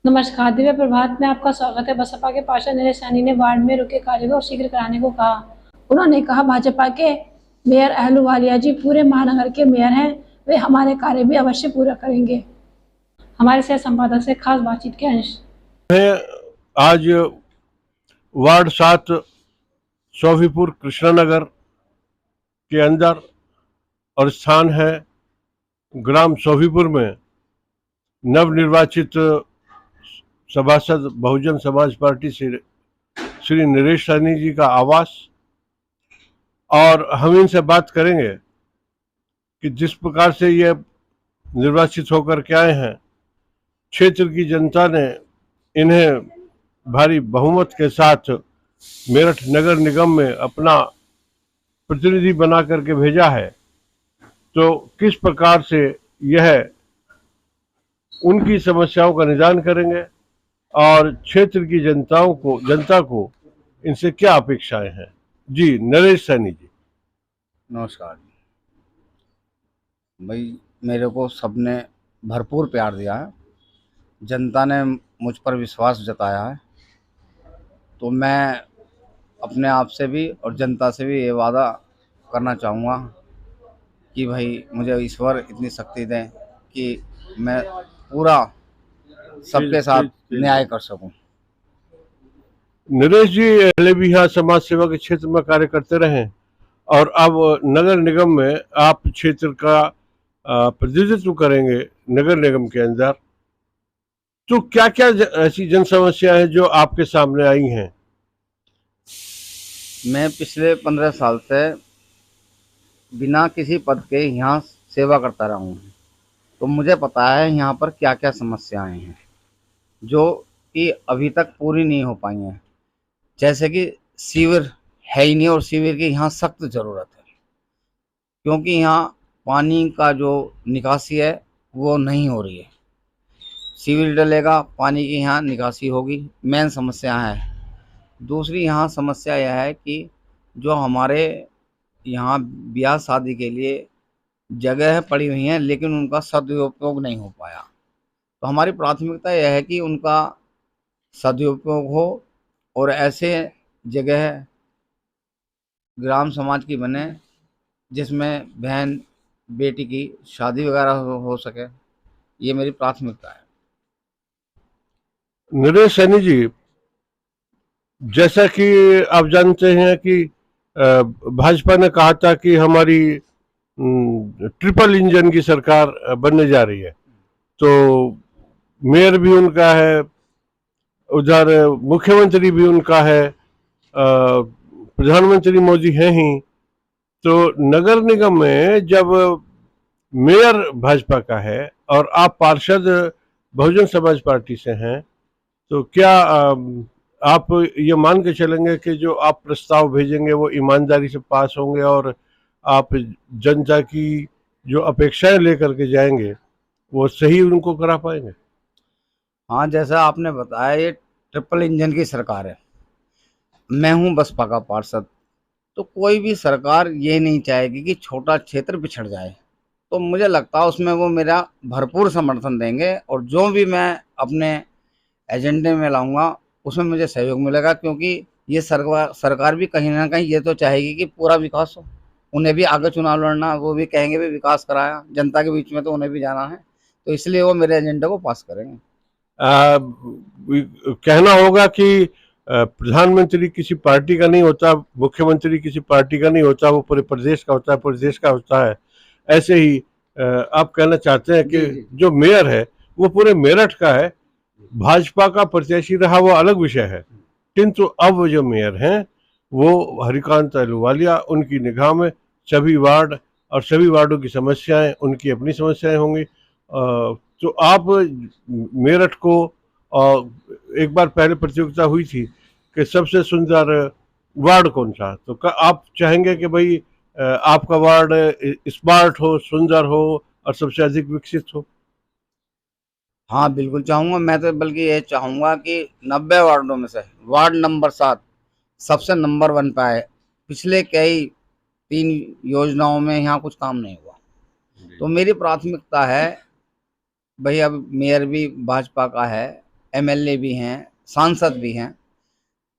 नमस्कार, दिव्य प्रभात में आपका स्वागत है। बसपा के पार्षद नरेश सैनी ने वार्ड में रुके कार्य को शीघ्र कराने को कहा। उन्होंने कहा, भाजपा के मेयर अहलूवालिया जी पूरे महानगर के मेयर हैं, वे हमारे कार्य भी अवश्य पूरा करेंगे। हमारे सह संपादक से खास बातचीत के अंश। आज वार्ड 7 सोफीपुर कृष्णानगर के अंदर और स्थान है ग्राम सोफीपुर में नवनिर्वाचित सभासद बहुजन समाज पार्टी से श्री नरेश सैनी जी का आवास, और हम इनसे बात करेंगे कि जिस प्रकार से ये निर्वाचित होकर के आए हैं, क्षेत्र की जनता ने इन्हें भारी बहुमत के साथ मेरठ नगर निगम में अपना प्रतिनिधि बना करके भेजा है, तो किस प्रकार से यह उनकी समस्याओं का निदान करेंगे और क्षेत्र की जनता को इनसे क्या अपेक्षाएं हैं। जी नरेश सैनी जी। नमस्कार जी भाई, मेरे को सबने भरपूर प्यार दिया है, जनता ने मुझ पर विश्वास जताया है, तो मैं अपने आप से भी और जनता से भी ये वादा करना चाहूँगा कि भाई मुझे ईश्वर इतनी शक्ति दें कि मैं पूरा सबके साथ न्याय कर सकूं। नरेश जी पहले भी यहाँ समाज सेवा के क्षेत्र में कार्य करते रहे और अब नगर निगम में आप क्षेत्र का प्रतिनिधित्व करेंगे नगर निगम के अंदर, तो क्या क्या ऐसी जन समस्याएं हैं जो आपके सामने आई हैं? मैं पिछले 15 साल से बिना किसी पद के यहाँ सेवा करता रहा हूँ, तो मुझे पता है यहाँ पर क्या क्या समस्याएं हैं जो कि अभी तक पूरी नहीं हो पाई हैं। जैसे कि सीवर है ही नहीं और सीवर की यहाँ सख्त ज़रूरत है, क्योंकि यहाँ पानी का जो निकासी है वो नहीं हो रही है। सीवर डलेगा, पानी की यहाँ निकासी होगी, मेन समस्या है। दूसरी यहाँ समस्या यह है कि जो हमारे यहाँ ब्याह शादी के लिए जगह पड़ी हुई हैं, लेकिन उनका सदुपयोग नहीं हो पाया, तो हमारी प्राथमिकता यह है कि उनका सदुपयोग हो और ऐसे जगह ग्राम समाज की बने जिसमें बहन बेटी की शादी वगैरह हो सके। ये मेरी प्राथमिकता है। नरेश सैनी जी, जैसा कि आप जानते हैं कि भाजपा ने कहा था कि हमारी ट्रिपल इंजन की सरकार बनने जा रही है, तो मेयर भी उनका है, उधर मुख्यमंत्री भी उनका है, प्रधानमंत्री मोदी हैं ही, तो नगर निगम में जब मेयर भाजपा का है और आप पार्षद बहुजन समाज पार्टी से हैं, तो क्या आप ये मान के चलेंगे कि जो आप प्रस्ताव भेजेंगे वो ईमानदारी से पास होंगे और आप जनता की जो अपेक्षाएं लेकर के जाएंगे वो सही उनको करा पाएंगे? हाँ, जैसा आपने बताया ये ट्रिपल इंजन की सरकार है, मैं हूँ बसपा का पार्षद, तो कोई भी सरकार ये नहीं चाहेगी कि छोटा क्षेत्र पिछड़ जाए, तो मुझे लगता है उसमें वो मेरा भरपूर समर्थन देंगे और जो भी मैं अपने एजेंडे में लाऊंगा उसमें मुझे सहयोग मिलेगा, क्योंकि ये सरकार भी कहीं ना कहीं ये तो चाहेगी कि पूरा विकास हो। उन्हें भी आगे चुनाव लड़ना, वो भी कहेंगे भी विकास कराया, जनता के बीच में तो उन्हें भी जाना है, तो इसलिए वो मेरे एजेंडे को पास करेंगे। कहना होगा कि प्रधानमंत्री किसी पार्टी का नहीं होता, मुख्यमंत्री किसी पार्टी का नहीं होता, वो पूरे प्रदेश का होता है, पूरे देश का होता है। ऐसे ही आप कहना चाहते हैं कि जो मेयर है वो पूरे मेरठ का है, भाजपा का प्रत्याशी रहा वो अलग विषय है, किंतु अब जो मेयर हैं वो हरिकांत अहलूवालिया, उनकी निगाह में सभी वार्ड और सभी वार्डों की समस्याएं उनकी अपनी समस्याएं होंगी। तो आप मेरठ को एक बार पहले प्रतियोगिता हुई थी कि सबसे सुंदर वार्ड कौन सा, तो आप चाहेंगे कि भाई आपका वार्ड स्मार्ट हो, सुंदर हो और सबसे अधिक विकसित हो? हाँ बिल्कुल चाहूँगा, मैं तो बल्कि ये चाहूँगा कि 90 वार्डों में से वार्ड नंबर 7 सबसे नंबर 1 पे आए। पिछले कई 3 योजनाओं में यहाँ कुछ काम नहीं हुआ। तो मेरी प्राथमिकता है भाई, अब मेयर भी भाजपा का है, एमएलए भी हैं, सांसद भी हैं,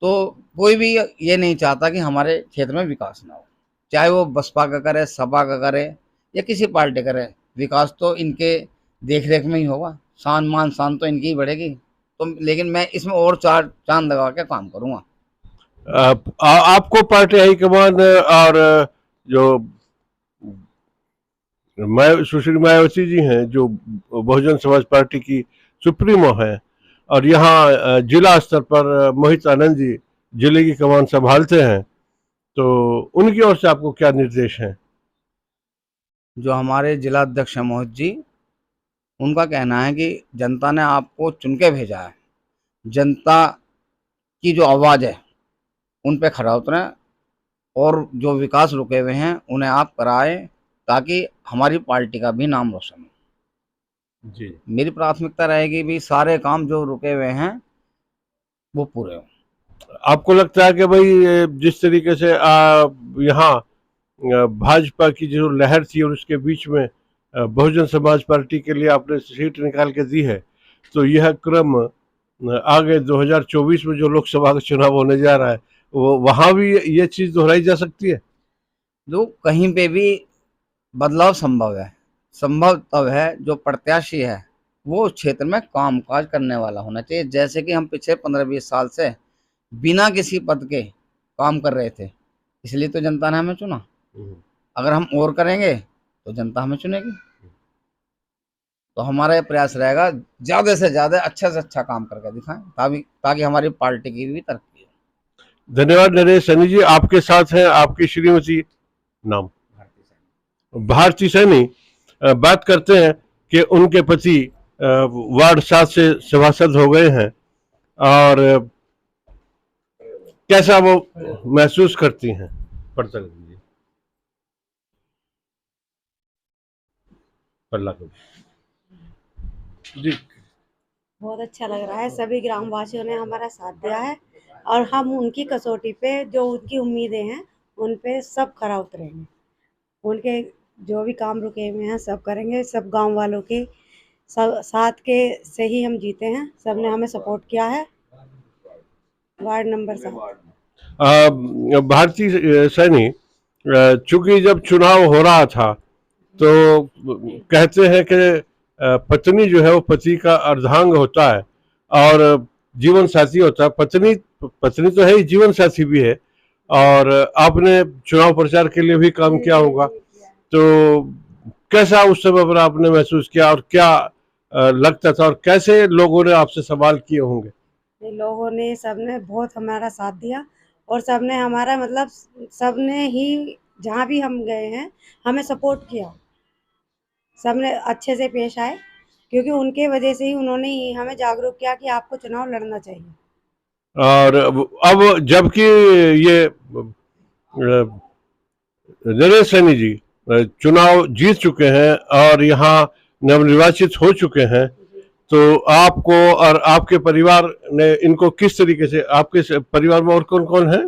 तो कोई भी ये नहीं चाहता कि हमारे क्षेत्र में विकास ना हो, चाहे वो बसपा का करे, सपा का करे या किसी पार्टी करे। विकास तो इनके देख-रेख में ही होगा, शान मान शान तो इनकी ही बढ़ेगी। तो लेकिन मैं इसमें और 4 चाँद लगा के काम करूँगा। आपको पार्टी हाईकमान और जो सुश्री मायावती जी हैं, जो बहुजन समाज पार्टी की सुप्रीमो है, और यहाँ जिला स्तर पर मोहित आनंद जी जिले की कमान संभालते हैं, तो उनकी ओर से आपको क्या निर्देश हैं? जो हमारे जिला अध्यक्ष हैं मोहित जी, उनका कहना है कि जनता ने आपको चुन के भेजा है, जनता की जो आवाज़ है उन पे खरा उतरें और जो विकास रुके हुए हैं उन्हें आप कराएं, ताकि हमारी पार्टी का भी नाम रोशन हो। जी, मेरी प्राथमिकता रहेगी भी सारे काम जो रुके हुए हैं वो पूरे हों। आपको लगता है कि भाई जिस तरीके से यहाँ भाजपा की जो लहर थी और उसके बीच में बहुजन समाज पार्टी के लिए आपने सीट निकाल के दी है, तो यह क्रम आगे 2024 में जो लोकसभा का चुनाव होने जा रहा है, वो वहाँ भी ये चीज़ दोहराई जा सकती है? जो कहीं पे भी बदलाव संभव है, संभव तब है जो प्रत्याशी है वो उस क्षेत्र में काम काज करने वाला होना चाहिए। जैसे कि हम पिछले 15-20 साल से बिना किसी पद के काम कर रहे थे, इसलिए तो जनता ने हमें चुना। अगर हम और करेंगे तो जनता हमें चुनेगी। तो हमारा ये प्रयास रहेगा ज़्यादा से ज़्यादा अच्छा से अच्छा काम करके दिखाएं, ताकि हमारी पार्टी की भी तरक्की हो। धन्यवाद नरेश सैनी जी। आपके साथ हैं आपकी श्रीमती नाम भारती सैनी। बात करते हैं कि उनके पति वार्ड 7 से सभासद हो गए हैं और कैसा वो महसूस करती हैं। पढ़ता लीजिए। पल्ला जी। बहुत अच्छा लग रहा है, सभी ग्रामवासियों ने हमारा साथ दिया है और हम उनकी कसौटी पे जो उनकी उम्मीदें हैं उन पे सब खरा उतरेंगे। उनके जो भी काम रुके हुए हैं सब करेंगे। सब गांव वालों के सब साथ के से ही हम जीते हैं, सब ने हमें सपोर्ट किया है। वार्ड नंबर 7 भारती सैनी, चूंकि जब चुनाव हो रहा था तो कहते हैं कि पत्नी जो है वो पति का अर्धांग होता है और जीवन साथी होता है। पत्नी तो है ही, जीवन साथी भी है। और आपने चुनाव प्रचार के लिए भी काम किया होगा, तो कैसा उस समय पर आपने महसूस किया और क्या लगता था और कैसे लोगों ने आपसे सवाल किए होंगे? लोगों ने सबने बहुत हमारा साथ दिया और सबने हमारा मतलब सबने ही जहाँ भी हम गए हैं हमें सपोर्ट किया। सबने अच्छे से पेश आए क्योंकि उनके वजह से ही उन्होंने ही हमें जागरूक किया कि आपको चुनाव लड़ना चाहिए। और अब जबकि ये नरेश सैनी जी चुनाव जीत चुके हैं और यहाँ नवनिर्वाचित हो चुके हैं, तो आपको और आपके परिवार ने इनको किस तरीके से, आपके परिवार में और कौन कौन है?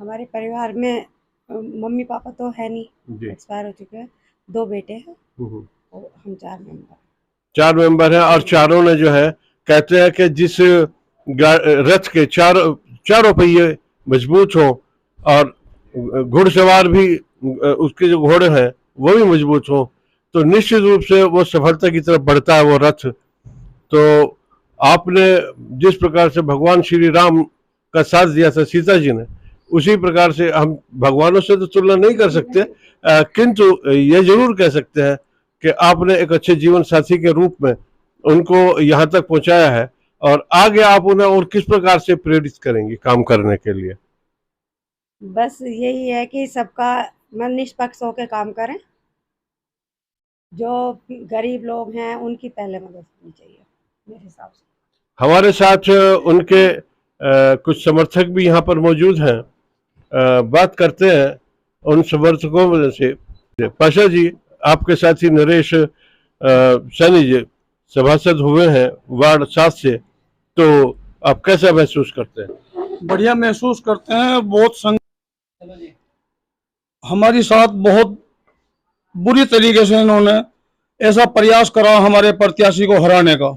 हमारे परिवार में मम्मी पापा तो है नहीं, एक्सपायर हो चुके हैं। 2 बेटे हैं और हम 4 मेंबर। 4 मेंबर हैं और चारों ने जो है कहते हैं कि जिस रथ के चारों पहिए मजबूत हों और घुड़सवार भी उसके जो घोड़े हैं वो भी मजबूत हों, तो निश्चित रूप से वो सफलता की तरफ बढ़ता है वो रथ। तो आपने जिस प्रकार से भगवान श्री राम का साथ दिया था सीता जी ने, उसी प्रकार से हम भगवानों से तो तुलना नहीं कर सकते, किंतु ये जरूर कह सकते हैं कि आपने एक अच्छे जीवन साथी के रूप में उनको यहाँ तक पहुंचाया है। और आगे आप उन्हें और किस प्रकार से प्रेरित करेंगे काम करने के लिए? बस यही है कि सबका मन निष्पक्ष होकर काम करें। जो गरीब लोग हैं उनकी पहले मदद करनी चाहिए मेरे हिसाब से। हमारे साथ उनके कुछ समर्थक भी यहाँ पर मौजूद हैं। बात करते हैं उन समर्थकों में से। पाशा जी, आपके साथी नरेश सैनी जी सभासद हुए हैं वार्ड 7 से, तो आप कैसा महसूस करते हैं? बढ़िया महसूस करते हैं। बहुत हमारी साथ बहुत बुरी तरीके से इन्होंने ऐसा प्रयास करा हमारे प्रत्याशी को हराने का।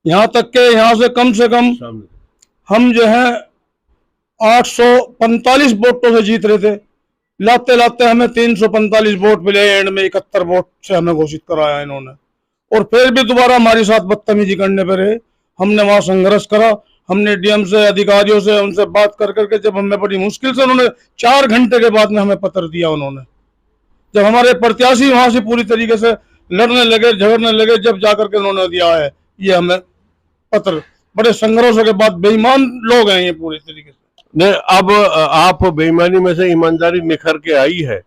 यहाँ तक के यहाँ से कम हम जो है 845 वोटों से जीत रहे थे, लाते लाते हमें 345 वोट मिले, एंड में 71 वोट से हमें घोषित कराया इन्होंने। और फिर भी दोबारा हमारी साथ बदतमीजी करने पर रहे। हमने वहां संघर्ष करा, हमने डीएम से, अधिकारियों से, उनसे बात कर करके जब हमें बड़ी मुश्किल से उन्होंने 4 घंटे के बाद में हमें पत्र दिया उन्होंने, जब हमारे प्रत्याशी वहां से पूरी तरीके से लड़ने लगे, झगड़ने लगे, जब जाकर के उन्होंने दिया है ये हमें पत्र। बड़े संघर्षों के बाद, बेईमान लोग हैं ये पूरी तरीके से। नहीं, अब आप बेईमानी में से ईमानदारी निखर के आई है,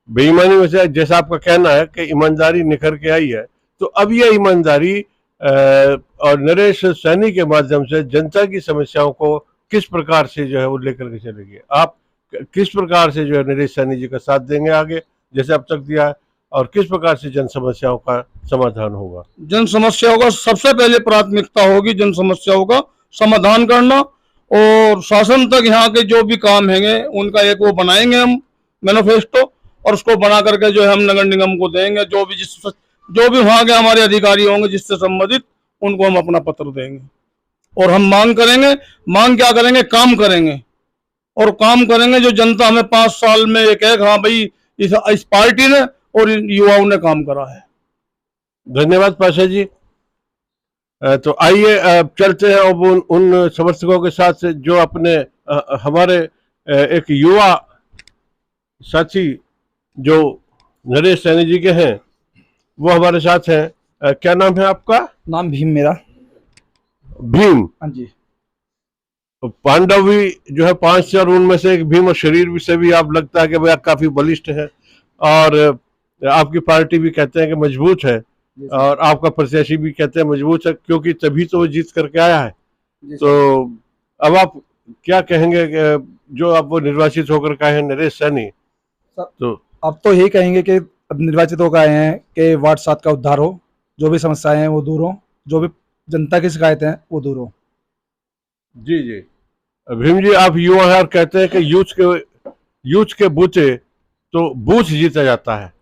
बेईमानी में से जैसा आपका कहना है कि ईमानदारी निखर के आई है, तो अब ये ईमानदारी और नरेश सैनी के माध्यम से जनता की समस्याओं को किस प्रकार से जो है वो लेकर के चलेगी? आप किस प्रकार से जो है नरेश सैनी जी का साथ देंगे आगे, जैसे अब तक दिया है, और किस प्रकार से जन समस्याओं का समाधान होगा? जन समस्याओं का सबसे पहले प्राथमिकता होगी जन समस्याओं का समाधान करना, और शासन तक यहाँ के जो भी काम हैंगे उनका एक वो बनाएंगे हम मैनिफेस्टो, और उसको बना करके जो है हम नगर निगम को देंगे। जो भी वहाँ के हमारे अधिकारी होंगे जिससे संबंधित, उनको हम अपना पत्र देंगे। और हम मांग करेंगे, मांग क्या करेंगे, काम करेंगे, और काम करेंगे जो जनता हमें 5 साल में ये कहे, हाँ भाई इस पार्टी ने और इन युवाओं ने काम करा है। धन्यवाद पाशा जी। तो आइए चलते हैं अब उन समर्थकों के साथ से जो अपने हमारे एक युवा साथी जो नरेश सैनी जी के हैं वो हमारे साथ हैं। क्या नाम है आपका? नाम भीम मेरा। भीम? हाँ जी। पांडव भी जो है 5 चार उनमें से एक भीम, और शरीर से भी आप लगता है कि भैया काफी बलिष्ठ है, और आपकी पार्टी भी कहते हैं कि मजबूत है, और आपका प्रत्याशी भी कहते हैं मजबूत है, क्योंकि तभी तो वो जीत करके आया है। तो अब आप क्या कहेंगे कि जो अब वो निर्वाचित होकर के आए हैं नरेश सैनी, तो अब तो यही कहेंगे कि अब निर्वाचित होकर आए हैं कि वार्ड 7 का उद्धार हो, जो भी समस्याएं हैं वो दूर हो, जो भी जनता की शिकायतें हैं वो दूर हो। जी जी। भीम जी, आप युवा हैं और कहते हैं कि यूथ के बूते तो बूथ जीता जाता है,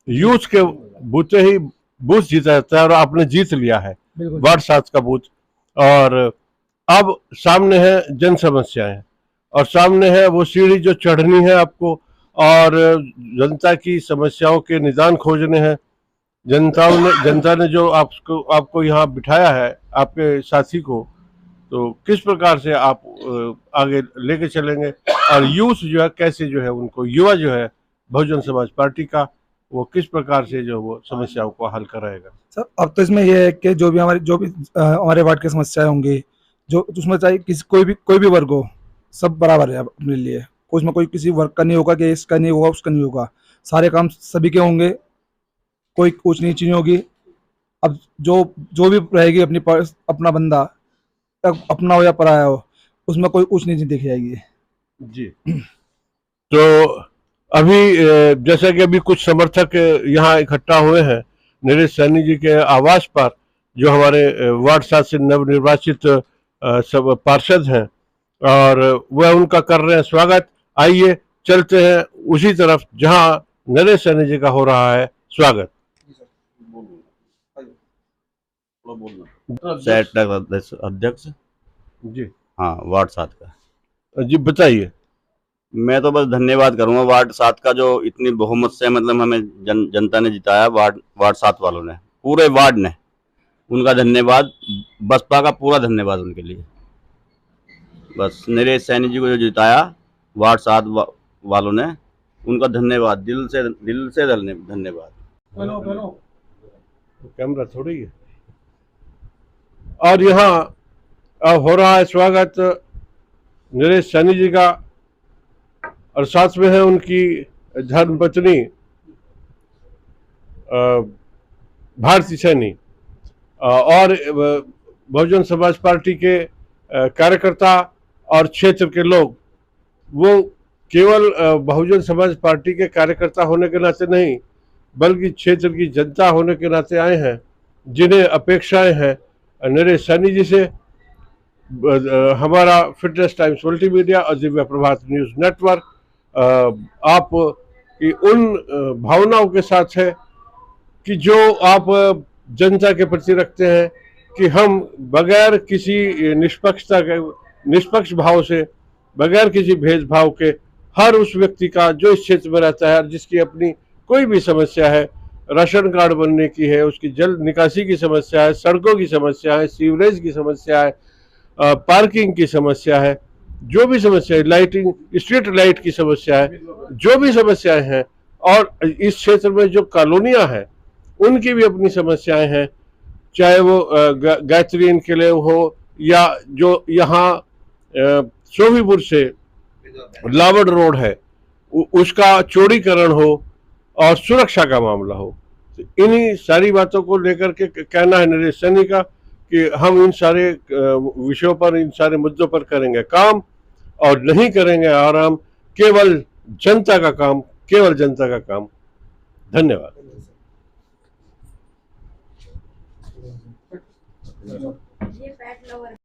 यूथ के बूते ही बूथ जीता जाता है, और आपने जीत लिया है वार्ड 7 का बूथ। और अब सामने है जन समस्याएं, और सामने है वो सीढ़ी जो चढ़नी है आपको, और जनता की समस्याओं के निदान खोजने हैं। जनता ने जो आपको यहाँ बिठाया है, आपके साथी को, तो किस प्रकार से आप आगे लेके चलेंगे, और यूथ जो है कैसे जो है उनको, युवा जो है बहुजन समाज पार्टी का, वो किस प्रकार से जो वो समस्याओं को हल कराएगा? सर अब तो इसमें यह है कि जो भी हमारे वार्ड की समस्याएं होंगी, जो उसमें चाहे कोई भी वर्ग हो, सब बराबर है अपने लिए। उसमें कोई किसी वर्ग का नहीं होगा कि इसका नहीं होगा उसका नहीं होगा, सारे काम सभी के होंगे, कोई ऊंच नीच नहीं होगी। अब जो भी रहेगी अपना बंदा, अपना हो या पराया हो, उसमें कोई ऊंच नीच नहीं देखी जाएगी। जी। तो अभी जैसा कि अभी कुछ समर्थक यहाँ इकट्ठा हुए हैं नरेश सैनी जी के आवास पर, जो हमारे वार्ड 7 से नवनिर्वाचित सब पार्षद हैं, और वह उनका कर रहे हैं स्वागत। आइए चलते हैं उसी तरफ जहां नरेश सैनी जी का हो रहा है स्वागत। अध्यक्ष जी हाँ, वार्ड 7 का। जी बताइए। मैं तो बस धन्यवाद करूंगा वार्ड 7 का, जो इतनी बहुमत से मतलब हमें जनता ने जिताया, वार्ड 7 वालों ने, पूरे वार्ड ने। उनका धन्यवाद, बसपा का पूरा धन्यवाद उनके लिए। बस नरेश सैनी जी को जो जिताया वार्ड 7 वालों ने, उनका धन्यवाद, दिल से धन्यवाद। कैमरा थोड़ी है। और यहाँ हो रहा है स्वागत नरेश सैनी जी का, और साथ में है उनकी धर्मपत्नी भारती सैनी, और बहुजन समाज पार्टी के कार्यकर्ता और क्षेत्र के लोग। वो केवल बहुजन समाज पार्टी के कार्यकर्ता होने के नाते नहीं, बल्कि क्षेत्र की जनता होने के नाते आए हैं, जिन्हें अपेक्षाएं हैं नरेश सैनी जी से। हमारा फिटनेस टाइम्स मल्टीमीडिया और दिव्य प्रभात न्यूज़ नेटवर्क आप कि उन भावनाओं के साथ है कि जो आप जनता के प्रति रखते हैं, कि हम बगैर किसी निष्पक्षता के, निष्पक्ष भाव से, बगैर किसी भेदभाव के हर उस व्यक्ति का जो इस क्षेत्र में रहता है और जिसकी अपनी कोई भी समस्या है, राशन कार्ड बनने की है, उसकी जल निकासी की समस्या है, सड़कों की समस्या है, सीवरेज की समस्या है, पार्किंग की समस्या है, जो भी समस्या है, लाइटिंग, स्ट्रीट लाइट की समस्या है, जो भी समस्याएं हैं, और इस क्षेत्र में जो कॉलोनियां हैं उनकी भी अपनी समस्याएं हैं, चाहे वो गायत्री इनक्लेव हो या जो यहाँ सोफीपुर से लावड़ रोड है उसका चौड़ीकरण हो और सुरक्षा का मामला हो। तो इन्हीं सारी बातों को लेकर के कहना है नरेश सैनी का कि हम इन सारे विषयों पर, इन सारे मुद्दों पर करेंगे काम, और नहीं करेंगे आराम, केवल जनता का काम, केवल जनता का काम। धन्यवाद। ये पेट लवर